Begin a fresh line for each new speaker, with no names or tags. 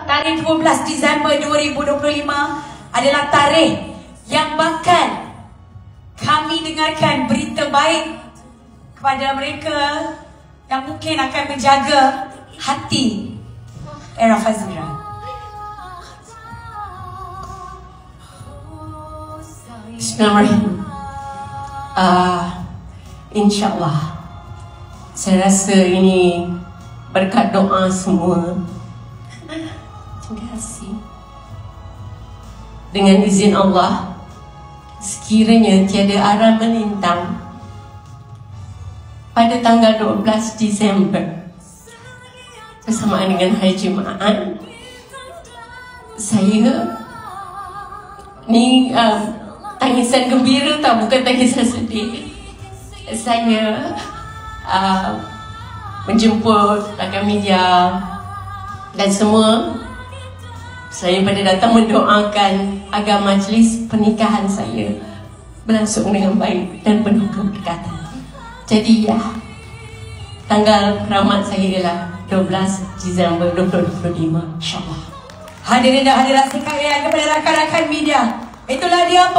tarikh 12 Disember 2025 adalah tarikh yang bakal kami dengarkan berita baik kepada mereka yang mungkin akan menjaga hati Era Fazira.
Bismillahirrahmanirrahim. InsyaAllah saya rasa ini berkat doa semua. Terima kasih. Dengan izin Allah, sekiranya tiada arah melintang, pada tanggal 12 Disember bersamaan dengan Hari Jumaat, saya ni tangisan gembira tau, bukan tangisan sedih. Saya menjemput rakan media dan semua. Saya pada datang mendoakan agar majlis pernikahan saya berlangsung dengan baik dan penuh keberkatan. Jadi ya, tanggal keramat saya ialah 12 Disember 2025, insyaAllah.
Hadirin dan hadirat sekalian, kepada rakan-rakan media, itulah dia